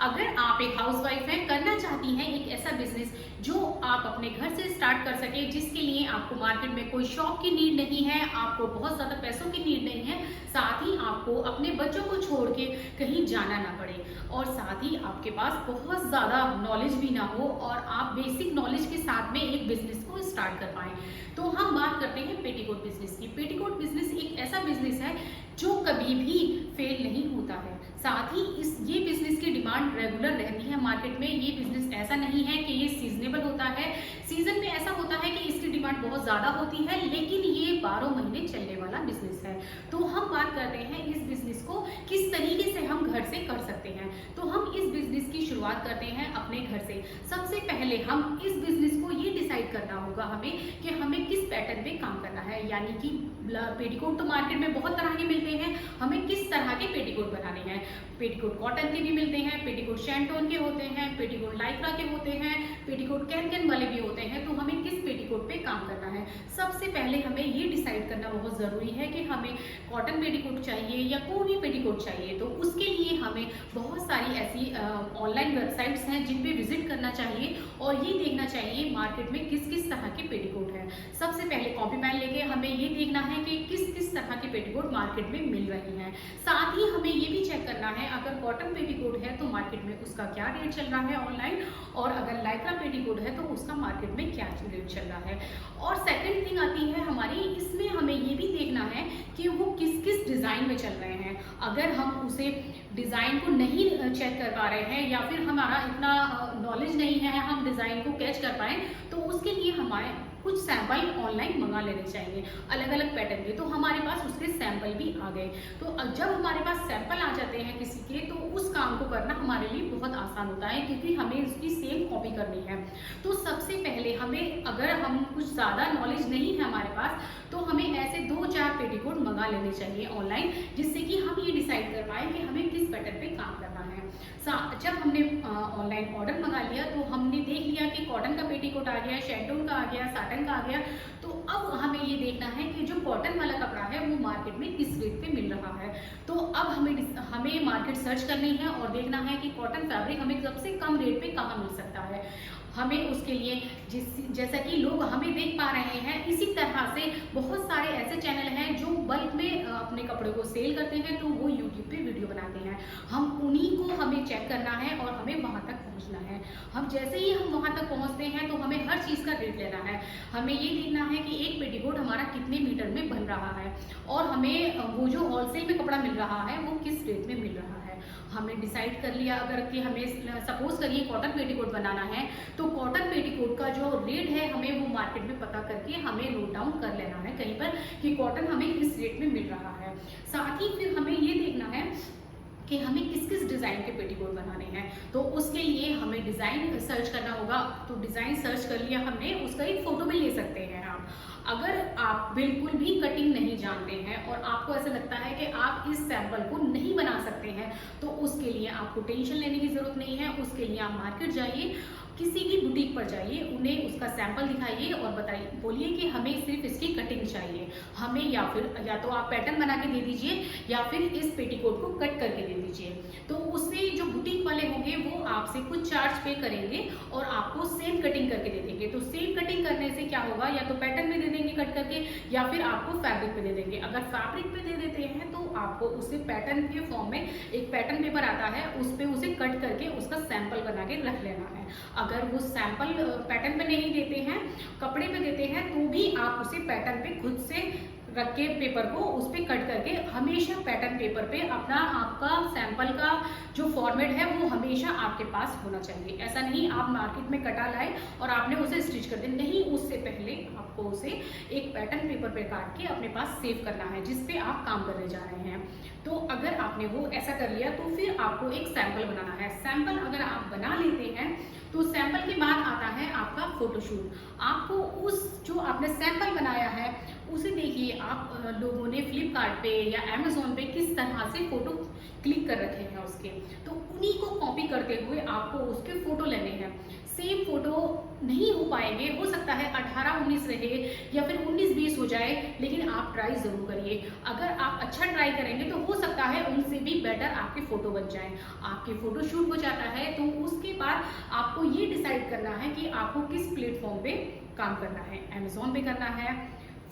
अगर आप एक हाउसवाइफ हैं, करना चाहती हैं एक ऐसा बिजनेस जो आप अपने घर से स्टार्ट कर सके, जिसके लिए आपको मार्केट में कोई शॉप की नीड नहीं है, आपको बहुत ज़्यादा पैसों की नीड नहीं है, साथ ही आपको अपने बच्चों को छोड़ के कहीं जाना ना पड़े और साथ ही आपके पास बहुत ज़्यादा नॉलेज भी ना हो और आप बेसिक नॉलेज के साथ में एक बिजनेस को स्टार्ट कर पाएँ, तो हम बात करते हैं पेटीकोट बिजनेस की। पेटीकोट बिजनेस एक ऐसा बिजनेस है जो कभी भी फेल नहीं होता है। साथ ही ये बिजनेस की डिमांड रेगुलर रहती है मार्केट में। ये बिजनेस ऐसा नहीं है कि ये सीजनेबल होता है। सीजन में ऐसा होता है कि इसकी डिमांड बहुत ज़्यादा होती है, लेकिन ये 12 महीने चलने वाला बिजनेस है। तो हम बात करते हैं इस बिजनेस को किस तरीके से हम घर से कर सकते हैं। तो हम इस बिजनेस की शुरुआत करते हैं अपने घर से। सबसे पहले हम इस बिजनेस को ये डिसाइड करना होगा हमें कि हमें किस पैटर्न पे काम करना है, यानी कि पेटीकोट तो मार्केट में बहुत तरह के मिलते हैं, हमें किस तरह के पेटीकोट बनाने हैं। पेटीकोट कॉटन के भी मिलते हैं, पेटीकोट शैंटोन के होते हैं, पेटीकोट लाइक्रा के होते हैं, पेटीकोट कैन वाले भी होते हैं। तो हमें किस पेटीकोट पे काम करना है, सबसे पहले हमें ये डिसाइड करना बहुत ज़रूरी है कि हमें कॉटन पेटीकोट चाहिए या कोई भी पेटीकोट चाहिए। तो उसके लिए हमें बहुत सारी ऐसी ऑनलाइन वेबसाइट्स हैं जिन पे विजिट करना चाहिए और ये देखना चाहिए मार्केट में किस किस तरह के पेटीकोट हैं। सबसे पहले कॉपी पेन लेके हमें ये देखना है कि किस किस तरह के पेटीकोट मार्केट में मिल रही हैं। साथ ही हमें ये भी चेक करना है अगर कॉटन पेटीकोट है तो मार्केट में उसका क्या रेट चल रहा है ऑनलाइन, और अगर लाइक्रा पेटीकोट है तो उसका मार्केट में क्या रेट चल रहा है। और सेकंड थिंग आती है हमारी, इसमें हमें ये भी देखना है कि वो किस किस डिज़ाइन में चल रहे हैं। अगर हम उसे डिज़ाइन को नहीं चेक कर पा रहे हैं या फिर हमारा इतना नॉलेज नहीं है हम डिज़ाइन को कैच कर पाएँ, तो उसके लिए हमारे कुछ सैंपल ऑनलाइन मंगा लेने चाहिए अलग अलग पैटर्न के। तो हमारे पास उसके सैंपल भी आ गए। तो जब हमारे पास सैंपल आ जाते हैं किसी के, तो उस काम को करना हमारे लिए बहुत आसान होता है क्योंकि हमें उसकी सेम कॉपी करनी है। तो सबसे पहले हमें, अगर हम कुछ ज़्यादा नॉलेज नहीं है हमारे पास, तो हमें ऐसे 2-4 पेटीकोट मंगा लेने चाहिए ऑनलाइन, जिससे कि हम ये डिसाइड कर पाएँ कि हमें किस पैटर्न पे काम करना है। जब हमने ऑनलाइन ऑर्डर मंगा लिया तो हमने देख लिया कि कॉटन का पेटीकोट आ गया, शैंटून का आ गया, साटन का आ गया। तो अब हमें ये देखना है कि जो कॉटन वाला कपड़ा है वो मार्केट में किस रेट पे मिल रहा है। तो अब हमें मार्केट सर्च करनी है और देखना है कि कॉटन फैब्रिक हमें सबसे कम रेट पे कहाँ मिल सकता है। हमें उसके लिए जैसा कि लोग हमें देख पा रहे हैं, इसी तरह से बहुत सारे ऐसे चैनल हैं जो बल्क में अपने कपड़े को सेल करते हैं, तो वो यूट्यूब पे वीडियो बनाते हैं। हम उन्हीं को हमें चेक करना है और हमें वहाँ तक पहुँचना है। हम जैसे ही हम वहाँ तक पहुँचते हैं तो हमें हर चीज़ का रेट लेना है। हमें ये देखना है कि एक पेटीकोट हमारा कितने मीटर में बन रहा है और हमें वो जो होलसेल में कपड़ा मिल रहा है वो किस रेट में मिल रहा है। हमने डिसाइड कर लिया अगर कि हमें सपोज करिए कॉटन पेटीकोट बनाना है, तो कॉटन पेटीकोट का जो रेट है हमें वो मार्केट में पता करके हमें नोट डाउन कर लेना है कहीं पर कि कॉटन हमें किस रेट में मिल रहा है। साथ ही फिर हमें ये देखना है कि हमें किस किस डिज़ाइन के पेटीकोट बनाने हैं। तो उसके लिए हमें डिज़ाइन सर्च करना होगा। तो डिज़ाइन सर्च कर लिया हमने, उसका एक फ़ोटो भी ले सकते हैं आप। अगर आप बिल्कुल भी कटिंग नहीं जानते हैं और आपको ऐसा लगता है कि आप इस सैंपल को नहीं बना सकते हैं, तो उसके लिए आपको टेंशन लेने की ज़रूरत नहीं है। उसके लिए आप मार्केट जाइए, किसी भी बुटीक पर जाइए, उन्हें उसका सैंपल दिखाइए और बताइए, बोलिए कि हमें सिर्फ इसकी कटिंग चाहिए हमें, या तो आप पैटर्न बना के दे दीजिए या फिर इस पेटीकोट को कट करके दे दीजिए। तो उससे जो बुटीक वाले होंगे वो आपसे कुछ चार्ज पे करेंगे और आपको सेम कटिंग करके दे देंगे। तो सेम कटिंग करने से क्या होगा, या तो पैटर्न में दे देंगे कट करके या फिर आपको फैब्रिक पे दे देंगे। अगर फैब्रिक पे दे देते हैं तो आपको उसे पैटर्न के फॉर्म में एक पैटर्न पेपर आता है, उस पर उसे कट करके उसका सैंपल बना के रख लेना है। अगर वो सैंपल पैटर्न पे नहीं देते हैं, कपड़े पे देते हैं, तो भी आप उसे पैटर्न पे खुद से रख के पेपर को उस पर कट करके हमेशा पैटर्न पेपर पे अपना आपका सैंपल का जो फॉर्मेट है वो हमेशा आपके पास होना चाहिए। ऐसा नहीं आप मार्केट में कटा लाए और आपने उसे स्टिच कर दिया, नहीं, उससे पहले आपको उसे एक पैटर्न पेपर पे काट के अपने पास सेव करना है जिस पे आप काम करने जा रहे हैं। तो अगर आपने वो ऐसा कर लिया तो फिर आपको एक सैंपल बनाना है। सैंपल अगर आप बना लेते हैं तो सैंपल के बाद आता है आपका फोटोशूट। आपको उस जो आपने सैंपल बनाया है उसे देखिए, आप लोगों ने फ्लिपकार्ट पे या अमेजोन पे किस तरह से फोटो क्लिक कर रखे हैं उसके, तो उन्हीं को कॉपी करते हुए आपको उसके फोटो लेने हैं। सेम फोटो नहीं हो पाएंगे, हो सकता है 18-19 रहे या फिर 19-20 हो जाए, लेकिन आप ट्राई जरूर करिए। अगर आप अच्छा ट्राई करेंगे तो हो सकता है उनसे भी बेटर आपके फोटो बन जाएं। आपके फोटो शूट हो जाता है तो उसके बाद आपको ये डिसाइड करना है कि आपको किस प्लेटफॉर्म पे काम करना है, अमेजोन पे करना है,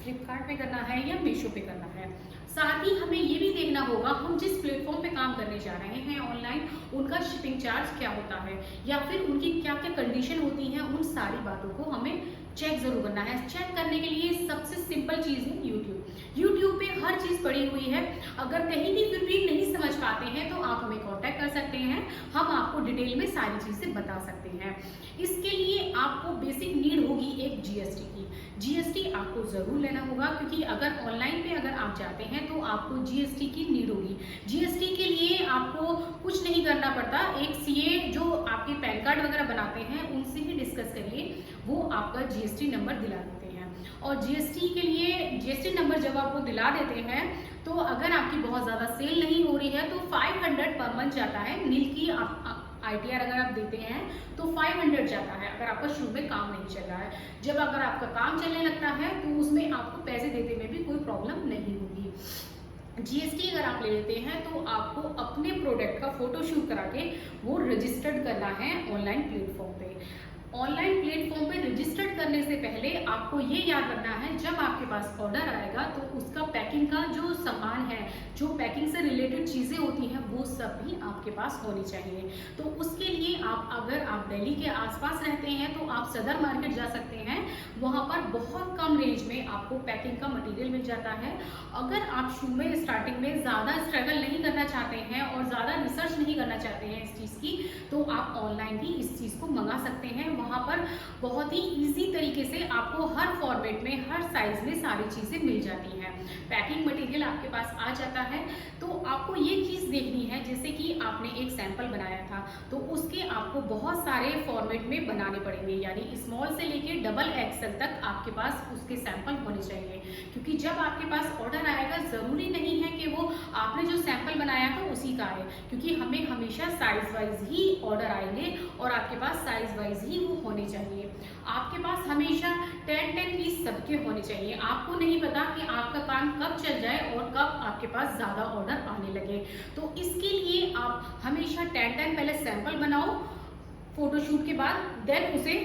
फ्लिपकार्ट पे करना है या मीशो पे करना है। साथ ही हमें ये भी देखना होगा हम जिस प्लेटफॉर्म पे काम करने जा रहे हैं ऑनलाइन, उनका शिपिंग चार्ज क्या होता है या फिर उनकी क्या क्या कंडीशन होती है, उन सारी बातों को हमें चेक जरूर करना है। चेक करने के लिए सबसे सिंपल चीज है यूट्यूब पे हर चीज पड़ी हुई है। अगर कहीं भी फिर भी नहीं समझ पाते हैं तो आप हमें कांटेक्ट कर सकते हैं, हम आपको डिटेल में सारी चीजें बता सकते हैं। इसके लिए आपको बेसिक नीड होगी एक जीएसटी की। जीएसटी आपको जरूर लेना होगा, क्योंकि अगर ऑनलाइन पे अगर आप जाते हैं तो आपको जीएसटी की नीड होगी। जीएसटी के लिए आपको कुछ नहीं करना पड़ता, एक सीए जो आपके पैन कार्ड वगैरह बनाते हैं उनसे ही डिस्कस करिए, वो आपका जीएसटी नंबर दिला देते हैं। और जीएसटी के लिए जीएसटी नंबर जब आपको दिला देते हैं तो अगर आपकी बहुत ज्यादा सेल नहीं हो रही है तो 500 पर मंथ जाता है। नील की आईटीआर अगर आप देते हैं तो 500 जाता है, अगर आपका शुरू में काम नहीं चल रहा है। जब अगर आपका काम चलने लगता है तो उसमें आपको पैसे देने में भी कोई प्रॉब्लम नहीं होगी। जीएसटी अगर आप ले लेते हैं तो आपको अपने प्रोडक्ट का फोटो शूट करा के वो रजिस्टर्ड करना है ऑनलाइन प्लेटफॉर्म पे। ऑनलाइन प्लेटफॉर्म पे रजिस्टर्ड करने से पहले आपको ये याद रखना है, जब आपके पास ऑर्डर आएगा तो उसका पैकिंग का जो सामान है, जो पैकिंग से रिलेटेड चीज़ें होती हैं, वो सब भी आपके पास होनी चाहिए। तो उसके लिए अगर आप दिल्ली के आसपास रहते हैं तो आप सदर मार्केट जा सकते हैं, वहाँ पर बहुत कम रेंज में आपको पैकिंग का मटेरियल मिल जाता है। अगर आप शुरू में स्टार्टिंग में ज़्यादा स्ट्रगल नहीं करना चाहते हैं और ज़्यादा रिसर्च नहीं करना चाहते हैं इस चीज़ की, तो आप ऑनलाइन भी इस चीज़ को मंगा सकते हैं। वहाँ पर बहुत ही इजी तरीके से आपको हर फॉर्मेट में, हर साइज में सारी चीज़ें मिल जाती हैं। पैकिंग मटेरियल आपके पास आ जाता है। तो आपको ये चीज़ देखनी है, जैसे कि आपने एक सैंपल बनाया था तो उसके आपको बहुत सारे फॉर्मेट में बनाने पड़ेंगे, यानी स्मॉल से लेके डबल एक्सएल तक आपके पास उसके सैंपल होने चाहिए। क्योंकि जब आपके पास ऑर्डर आएगा, ज़रूरी नहीं है कि वो आपने जो सैंपल बनाया था उसी का आए, क्योंकि हमें हमेशा साइज वाइज ही ऑर्डर आएंगे और आपके पास साइज वाइज ही वो होने चाहिए। आपके पास हमेशा 10-10 पीस सबके होने चाहिए। आपको नहीं पता कि आपका काम कब चल जाए और कब आपके पास ज़्यादा ऑर्डर आने लगे, तो इसके लिए आप हमेशा 10-10 पहले सैंपल बनाओ, फोटोशूट के बाद देन उसे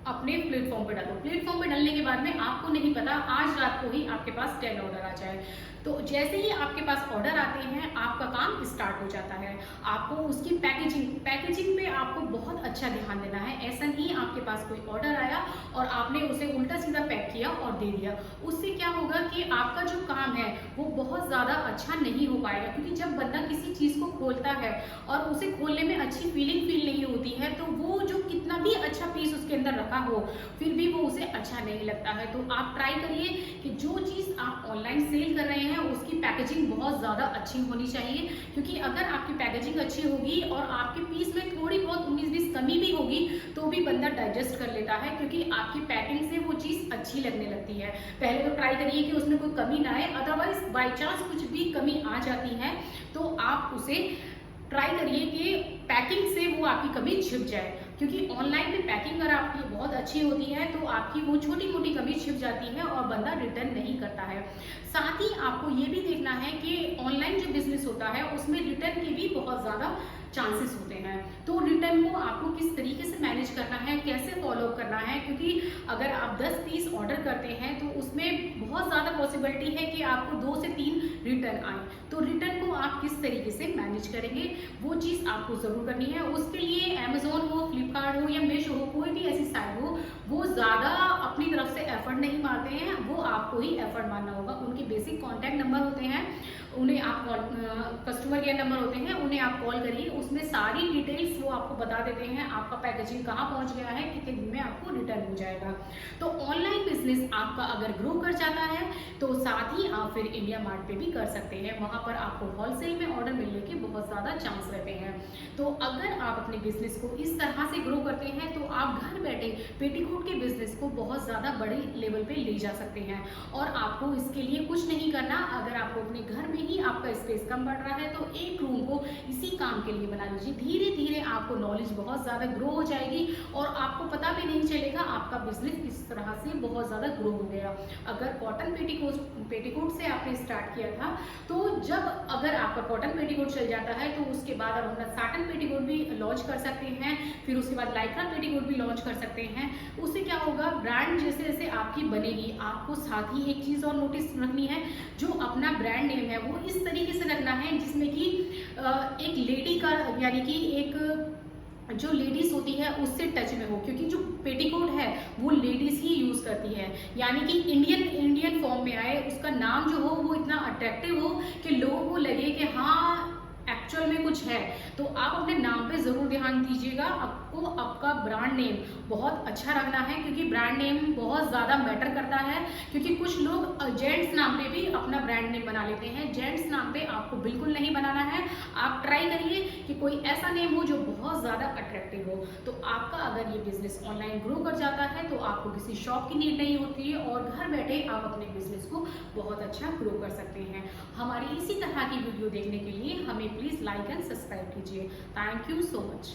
अपने प्लेटफॉर्म पे डालो। प्लेटफॉर्म पे डालने के बाद में आपको नहीं पता आज रात को ही आपके पास 10 ऑर्डर आ जाए, तो जैसे ही आपके पास ऑर्डर आते हैं आपका काम स्टार्ट हो जाता है। आपको उसकी पैकेजिंग पे आपको बहुत अच्छा ध्यान देना है। ऐसा नहीं आपके पास कोई ऑर्डर आया और आपने उसे उल्टा सीधा पैक किया और दे दिया, उससे क्या होगा कि आपका जो काम है वो बहुत ज़्यादा अच्छा नहीं हो पाएगा। क्योंकि जब बंदा किसी चीज़ को खोलता है और उसे खोलने में अच्छी फील नहीं होती है, तो वो जो कितना भी अच्छा पीस उसके अंदर रखा हो फिर भी वो उसे अच्छा नहीं लगता है। तो आप ट्राई करिए कि जो चीज़ आप ऑनलाइन सेल कर रहे हैं उसकी पैकेजिंग बहुत ज़्यादा अच्छी होनी चाहिए। क्योंकि अगर आपकी पैकेजिंग अच्छी होगी और आपके पीस में थोड़ी बहुत 19-20 कमी भी होगी तो भी बंदा डाइजेस्ट कर लेता है, क्योंकि आपकी पैकिंग से वो चीज़ अच्छी लगने लगती है। पहले तो ट्राई करिए कि उसमें कोई कमी ना आए, अदरवाइज बाई चांस कुछ भी कमी आ जाती है तो आप उसे ट्राई करिए कि पैकिंग से वो आपकी कमी छिप जाए। क्योंकि ऑनलाइन में पैकिंग अगर आपकी बहुत अच्छी होती है तो आपकी वो छोटी मोटी कमी छिप जाती है और बंदा रिटर्न नहीं करता है। साथ ही आपको ये भी देखना है कि ऑनलाइन जो बिजनेस होता है उसमें रिटर्न के भी बहुत ज़्यादा चांसेस होते हैं। तो रिटर्न को आपको किस तरीके से मैनेज करना है, कैसे फॉलो करना है, क्योंकि अगर आप 10 पीस ऑर्डर करते हैं तो उसमें बहुत ज़्यादा पॉसिबिलिटी है कि आपको 2 से 3 रिटर्न आए। तो रिटर्न को आप किस तरीके से मैनेज करेंगे वो चीज़ आपको ज़रूर करनी है। उसके लिए अमेजोन हो, फ्लिपकार्ट हो या मीशो हो, कोई भी ऐसी साइट हो, वो ज़्यादा अपनी तरफ से एफर्ट नहीं मारते हैं, वो आपको ही एफर्ट मारना होगा। उनके बेसिक कॉन्टैक्ट नंबर होते हैं, उन्हें आप कस्टमर केयर नंबर होते हैं, उन्हें आप कॉल करिए, उसमें सारी डिटेल्स वो आपको बता देते हैं, आपका पैकेजिंग कहाँ पहुँच गया है, कितने दिन में आपको रिटर्न हो जाएगा। तो ऑनलाइन बिजनेस आपका अगर ग्रो कर जाता है तो साथ ही आप फिर इंडिया मार्ट पे भी कर सकते हैं, वहाँ पर आपको होलसेल में ऑर्डर मिलने के बहुत ज़्यादा चांस रहते हैं। तो अगर आप अपने बिजनेस को इस तरह से ग्रो करते हैं तो आप घर बैठे पेटीकोट के बिजनेस को बहुत ज़्यादा बड़े लेवल पे ले जा सकते हैं। और आपको इसके लिए कुछ नहीं करना। अगर आपको अपने घर में ही आपका स्पेस कम पड़ रहा है तो एक रूम को इसी काम के लिए बना लीजिए। धीरे धीरे आपको नॉलेज बहुत ज़्यादा ग्रो हो जाएगी और आपको पता भी नहीं चलेगा आपका बिजनेस किस तरह से बहुत ज़्यादा ग्रो हो गया। अगर कॉटन पेटीकोट से आपने स्टार्ट किया था, तो जब अगर आपका कॉटन पेटीकोट चल जाता है तो उसके बाद आप अपना साटन पेटीकोट भी लॉन्च कर सकते हैं, फिर उसके बाद लाइक्रा पेटीकोट भी लॉन्च कर सकते हैं। उससे क्या होगा, ब्रांड जैसे जैसे आपकी बनेगी, आपको साथ ही एक चीज़ और नोटिस रखनी है, जो अपना ब्रांड नेम है वो इस तरीके से रखना है जिसमें कि एक लेडी का, यानी कि एक जो लेडीज होती है उससे टच में हो, क्योंकि जो पेटीकोट है वो लेडीज ही यूज करती है, यानी कि इंडियन फॉर्म में आए, उसका नाम जो हो वो इतना अट्रैक्टिव हो कि लोगों को लगे कि हाँ एक्चुअल में कुछ है। तो आप अपने नाम पे जरूर ध्यान दीजिएगा। आपको आपका ब्रांड नेम बहुत अच्छा रखना है, क्योंकि ब्रांड नेम बहुत ज़्यादा मैटर करता है। क्योंकि कुछ लोग जेंट्स नाम पे भी अपना ब्रांड नेम बना लेते हैं, जेंट्स नाम पे आपको बिल्कुल नहीं बनाना है। आप ट्राई करिए कि कोई ऐसा नेम हो जो बहुत ज़्यादा अट्रैक्टिव हो। तो आपका अगर ये बिजनेस ऑनलाइन ग्रो कर जाता है तो आपको किसी शॉप की नीड नहीं होती है और घर बैठे आप अपने बिजनेस को बहुत अच्छा ग्रो कर सकते हैं। हमारी इसी तरह की वीडियो देखने के लिए हमें प्लीज़ लाइक एंड सब्सक्राइब कीजिए। Thank you so much.